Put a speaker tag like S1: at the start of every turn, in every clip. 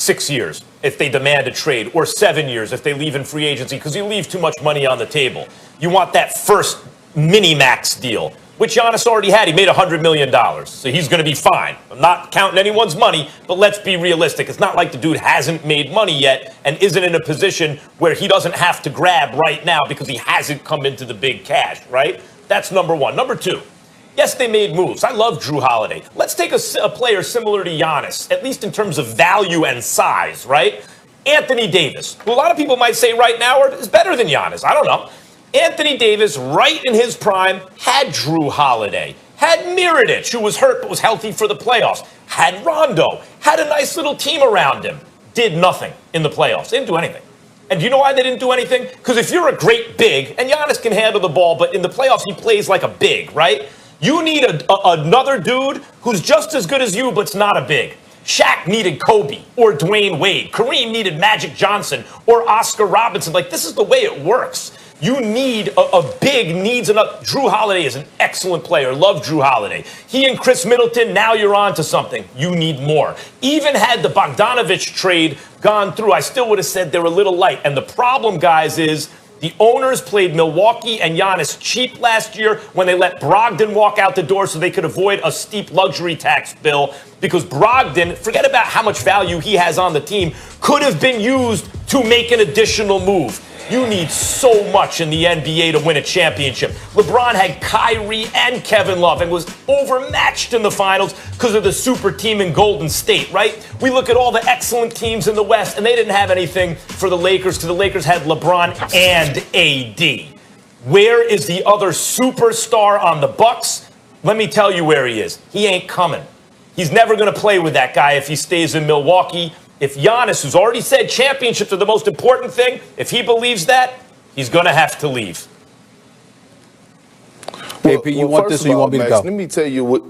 S1: 6 years if they demand a trade, or 7 years if they leave in free agency because you leave too much money on the table. You want that first mini-max deal, which Giannis already had. He made $100 million, so he's going to be fine. I'm not counting anyone's money, but let's be realistic. It's not like the dude hasn't made money yet and isn't in a position where he doesn't have to grab right now because he hasn't come into the big cash, right? That's number one. Number two, yes, they made moves. I love Drew Holiday. Let's take a player similar to Giannis, at least in terms of value and size, right? Anthony Davis, who a lot of people might say right now is better than Giannis. I don't know. Anthony Davis, right in his prime, had Drew Holiday, had Mirotic, who was hurt but was healthy for the playoffs, had Rondo, had a nice little team around him, did nothing in the playoffs. Didn't do anything. And do you know why they didn't do anything? Because if you're a great big, and Giannis can handle the ball, but in the playoffs he plays like a big, right? You need another dude who's just as good as you, but's not a big. Shaq needed Kobe or Dwayne Wade. Kareem needed Magic Johnson or Oscar Robertson. Like, this is the way it works. You need a big needs enough. Drew Holiday is an excellent player. Love Drew Holiday. He and Chris Middleton, now you're on to something. You need more. Even had the Bogdanovich trade gone through, I still would have said they're a little light. And the problem, guys, is the owners played Milwaukee and Giannis cheap last year when they let Brogdon walk out the door so they could avoid a steep luxury tax bill, because Brogdon, forget about how much value he has on the team, could have been used to make an additional move. You need so much in the NBA to win a championship. LeBron had Kyrie and Kevin Love and was overmatched in the finals because of the super team in Golden State, right? We look at all the excellent teams in the West, and they didn't have anything for the Lakers because the Lakers had LeBron and AD. Where is the other superstar on the Bucks? Let me tell you where he is. He ain't coming. He's never going to play with that guy if he stays in Milwaukee. If Giannis, who's already said championships are the most important thing, if he believes that, he's going to have to leave.
S2: KP, you want this or you want me to go?
S3: Let me tell you what.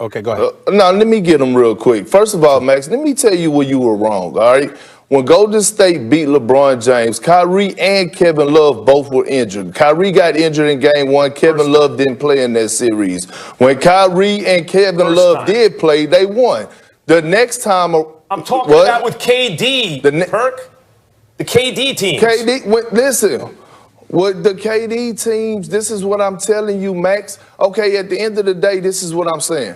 S2: Okay, go ahead.
S3: No, let me get them real quick. First of all, Max, let me tell you where you were wrong, all right? When Golden State beat LeBron James, Kyrie and Kevin Love both were injured. Kyrie got injured in game one. Kevin Love didn't play in that series. When Kyrie and Kevin Love did play, they won. The next time...
S1: I'm talking about with KD, Perk. The KD teams.
S3: Listen, with the KD teams, this is what I'm telling you, Max. Okay, at the end of the day, this is what I'm saying.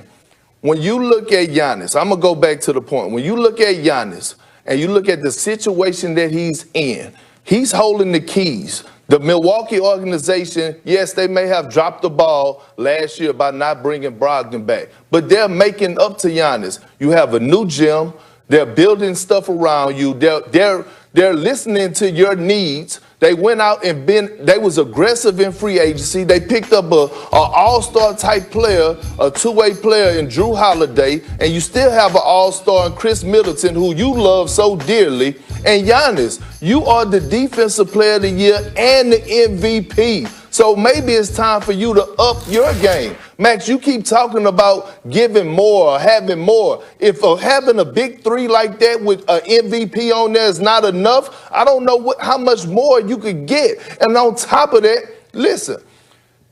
S3: When you look at Giannis, I'm going to go back to the point. When you look at Giannis and you look at the situation that he's in, he's holding the keys. The Milwaukee organization, yes, they may have dropped the ball last year by not bringing Brogdon back, but they're making up to Giannis. You have a new gym. They're building stuff around you. They're listening to your needs. They went out and they was aggressive in free agency. They picked up a all-star type player, a two-way player in Drew Holiday, and you still have an all-star in Chris Middleton, who you love so dearly. And Giannis, you are the defensive player of the year and the MVP. So maybe it's time for you to up your game. Max, you keep talking about giving more or having more. If having a big three like that with an MVP on there is not enough, I don't know how much more you could get. And on top of that, listen,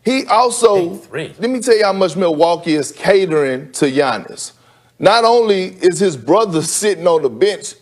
S3: he also, let me tell you how much Milwaukee is catering to Giannis. Not only is his brother sitting on the bench,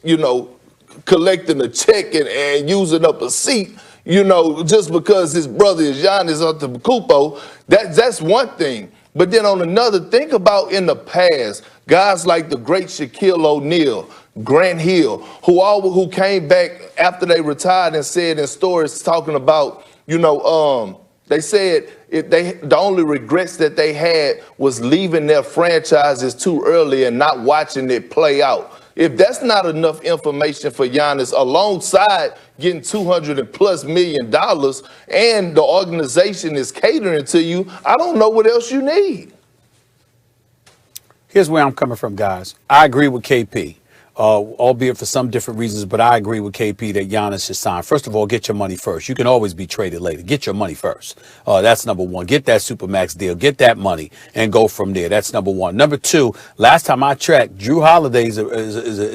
S3: collecting a check and using up a seat, just because his brother is Giannis Antetokounmpo, that's one thing. But then on another, think about in the past, guys like the great Shaquille O'Neal, Grant Hill, who came back after they retired and said in stories talking about, they said the only regrets that they had was leaving their franchises too early and not watching it play out. If that's not enough information for Giannis, alongside getting $200+ million and the organization is catering to you, I don't know what else you need.
S2: Here's where I'm coming from, guys. I agree with KP. Albeit for some different reasons, but I agree with KP that Giannis should sign. First of all, get your money first. You can always be traded later. Get your money first. That's number one. Get that Supermax deal. Get that money and go from there. That's number one. Number two, last time I checked, Drew Holiday is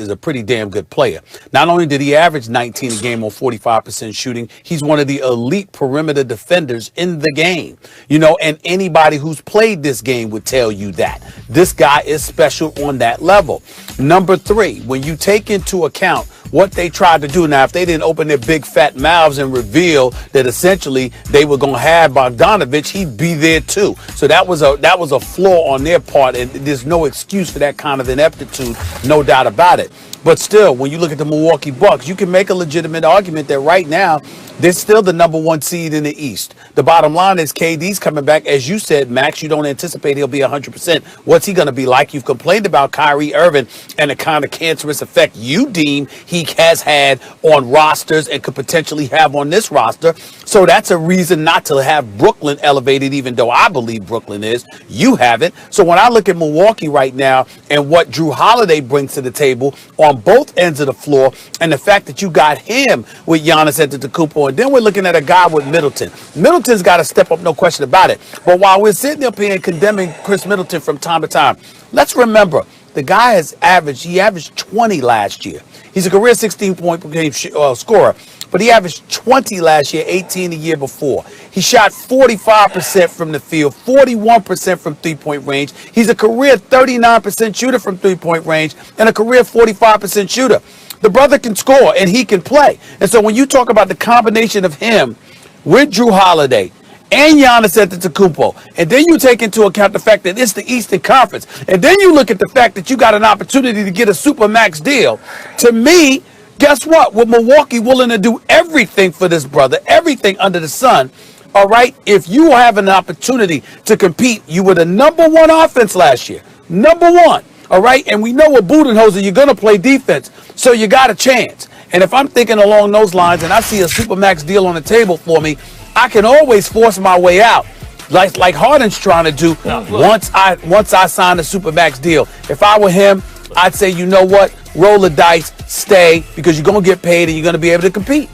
S2: a pretty damn good player. Not only did he average 19 a game on 45% shooting, he's one of the elite perimeter defenders in the game. And anybody who's played this game would tell you that. This guy is special on that level. Number three, when you take into account what they tried to do. Now, if they didn't open their big fat mouths and reveal that essentially they were going to have Bogdanovich, he'd be there too. So that was a flaw on their part, and there's no excuse for that kind of ineptitude, no doubt about it. But still, when you look at the Milwaukee Bucks, you can make a legitimate argument that right now they're still the number one seed in the East. The bottom line is KD's coming back. As you said, Max, you don't anticipate he'll be 100%. What's he going to be like? You've complained about Kyrie Irving and the kind of cancerous effect you deem he has had on rosters and could potentially have on this roster. So that's a reason not to have Brooklyn elevated, even though I believe Brooklyn is. You haven't. So when I look at Milwaukee right now and what Drew Holiday brings to the table on both ends of the floor, and the fact that you got him with Giannis Antetokounmpo, and then we're looking at a guy with Middleton. Middleton's got to step up, no question about it. But while we're sitting up here and condemning Chris Middleton from time to time, let's remember the guy he averaged 20 last year. He's a career 16-point per game scorer, but he averaged 20 last year, 18 the year before. He shot 45% from the field, 41% from three-point range. He's a career 39% shooter from three-point range and a career 45% shooter. The brother can score and he can play. And so when you talk about the combination of him with Drew Holiday and Giannis Antetokounmpo, and then you take into account the fact that it's the Eastern Conference, and then you look at the fact that you got an opportunity to get a Supermax deal, to me, guess what? With Milwaukee willing to do everything for this brother, everything under the sun, all right, if you have an opportunity to compete, you were the number one offense last year. Number one, all right? And we know with Budenholzer, you're going to play defense, so you got a chance. And if I'm thinking along those lines and I see a Supermax deal on the table for me, I can always force my way out, like Harden's trying to do once I sign a Supermax deal. If I were him, I'd say, you know what, roll the dice, stay, because you're going to get paid and you're going to be able to compete.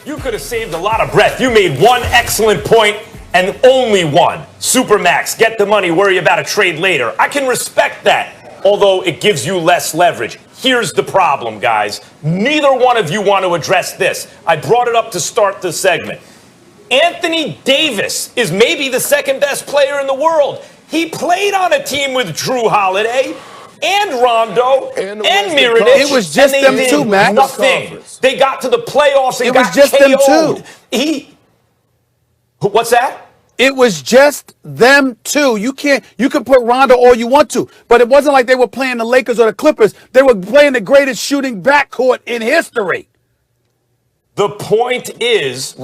S1: You could have saved a lot of breath. You made one excellent point and only one. Supermax, get the money, worry about a trade later. I can respect that, although it gives you less leverage. Here's the problem, guys. Neither one of you want to address this. I brought it up to start the segment. Anthony Davis is maybe the second best player in the world. He played on a team with Drew Holiday and Rondo and Mirotic.
S2: It was just them two, Max.
S1: Nothing. They got to the playoffs and got
S2: KO'd. It was just them two.
S1: What's that?
S2: It was just them two. You can put Rondo all you want to, but it wasn't like they were playing the Lakers or the Clippers. They were playing the greatest shooting backcourt in history.
S1: The point is,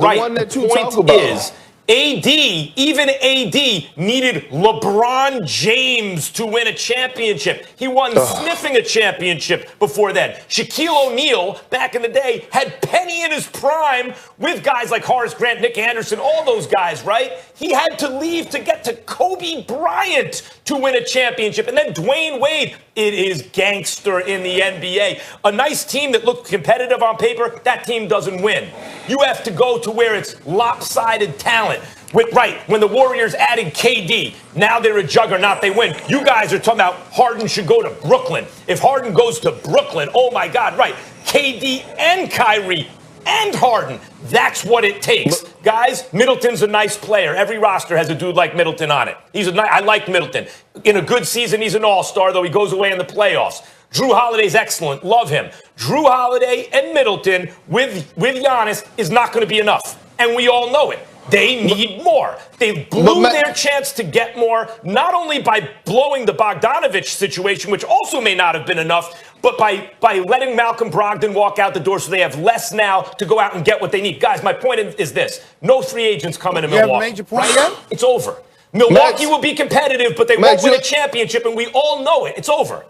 S1: even AD needed LeBron James to win a championship. He wasn't sniffing a championship before then. Shaquille O'Neal, back in the day, had Penny in his prime with guys like Horace Grant, Nick Anderson, all those guys, right? He had to leave to get to Kobe Bryant to win a championship. And then Dwayne Wade, it is gangster in the NBA. A nice team that looked competitive on paper, that team doesn't win. You have to go to where it's lopsided talent. When the Warriors added KD, now they're a juggernaut, they win. You guys are talking about Harden should go to Brooklyn. If Harden goes to Brooklyn, oh my God, right. KD and Kyrie and Harden, that's what it takes. Guys, Middleton's a nice player. Every roster has a dude like Middleton on it. I like Middleton. In a good season, he's an all-star, though he goes away in the playoffs. Drew Holiday's excellent. Love him. Drew Holiday and Middleton with Giannis is not going to be enough. And we all know it. They need more. They blew their chance to get more, not only by blowing the Bogdanovich situation, which also may not have been enough, but by letting Malcolm Brogdon walk out the door so they have less now to go out and get what they need. Guys, my point is this. No free agents coming to Milwaukee.
S2: You haven't made your point yet?
S1: It's over. Milwaukee will be competitive, but they won't win a championship, and we all know it. It's over.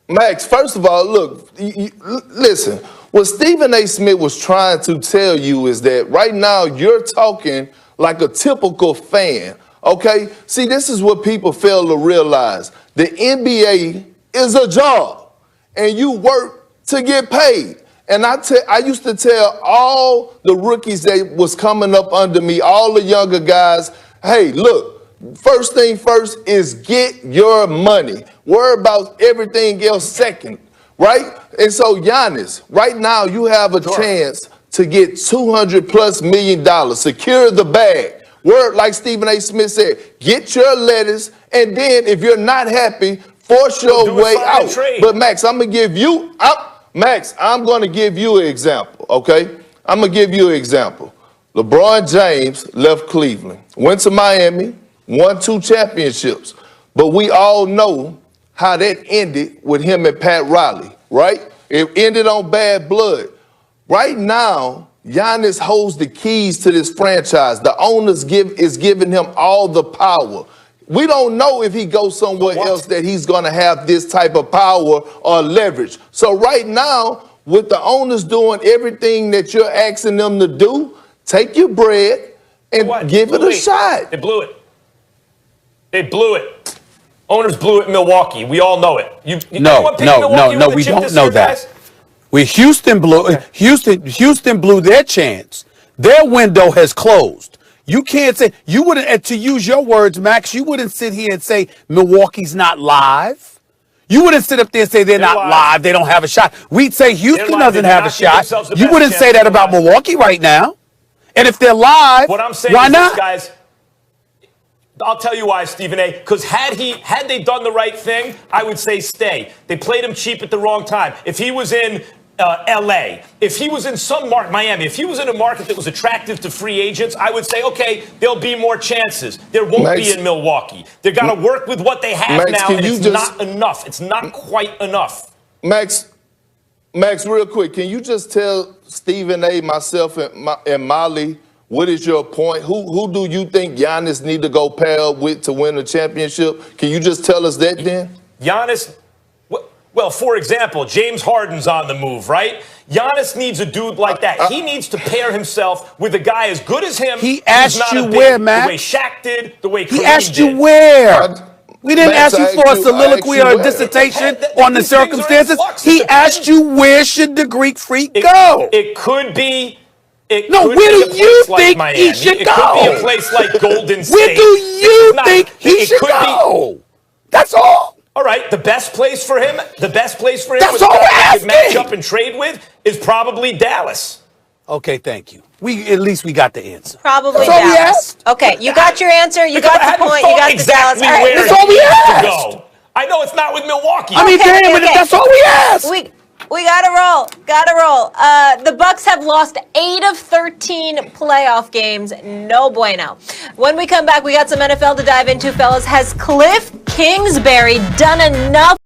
S3: Max, first of all, look, listen. What Stephen A. Smith was trying to tell you is that right now you're talking like a typical fan, okay? See, this is what people fail to realize. The NBA is a job, and you work to get paid. And I used to tell all the rookies that was coming up under me, all the younger guys, hey, look, first thing first is get your money. Worry about everything else second. Right? And so, Giannis, right now you have a chance to get $200+ million. Secure the bag. Word, like Stephen A. Smith said, get your letters, and then if you're not happy, force your way out. But Max, I'm going to give you an example, okay? I'm going to give you an example. LeBron James left Cleveland, went to Miami, won 2 championships. But we all know how that ended with him and Pat Riley, right? It ended on bad blood. Right now, Giannis holds the keys to this franchise. The owners is giving him all the power. We don't know if he goes somewhere else that he's going to have this type of power or leverage. So right now, with the owners doing everything that you're asking them to do, take your bread and give it a shot.
S1: They blew it. They blew it. Owners blew it in Milwaukee. We all know it.
S2: No, we don't know that. Houston blew their chance. Their window has closed. You can't say, you wouldn't, and to use your words, Max, you wouldn't sit here and say Milwaukee's not live. You wouldn't sit up there and say they're not live, they don't have a shot. We'd say Houston doesn't have a shot. You wouldn't say that about Milwaukee right now. And if they're live,
S1: what I'm saying
S2: why
S1: is
S2: not?
S1: This, guys, I'll tell you why, Stephen A. Because had they done the right thing, I would say stay. They played him cheap at the wrong time. If he was in L.A., if he was in some market, Miami, if he was in a market that was attractive to free agents, I would say, okay, there'll be more chances. There won't be in Milwaukee. They've got to work with what they have now, and it's not enough. It's not quite enough.
S3: Max, real quick, can you just tell Stephen A., myself, and Molly, what is your point? Who do you think Giannis need to go pair with to win a championship? Can you just tell us that then?
S1: Giannis, well, for example, James Harden's on the move, right? Giannis needs a dude like that. He needs to pair himself with a guy as good as him.
S2: He asked you where, Max?
S1: The way Shaq did, the way Kareem did.
S2: He asked you where? We didn't ask you for a soliloquy or a dissertation on the circumstances. He asked you where should the Greek Freak go?
S1: It could be.
S2: Where do you think he should go?
S1: It could be a place like Golden State.
S2: Where do you think he should go? That's all.
S1: All right, the best place for him.
S2: That's
S1: with
S2: all
S1: a
S2: we're
S1: guy he could match
S2: asking.
S1: up and trade with is probably Dallas.
S2: Okay, thank you. At least we got the answer.
S4: Probably
S2: That's all we
S4: Dallas.
S2: asked.
S4: Okay, you got your answer. You got the point. You got the Dallas.
S1: All right,
S2: that's all we asked.
S1: Go. I know it's not with Milwaukee.
S2: I mean, but that's all we asked.
S4: We gotta roll. The Bucks have lost 8 of 13 playoff games. No bueno. When we come back, we got some NFL to dive into, fellas. Has Cliff Kingsbury done enough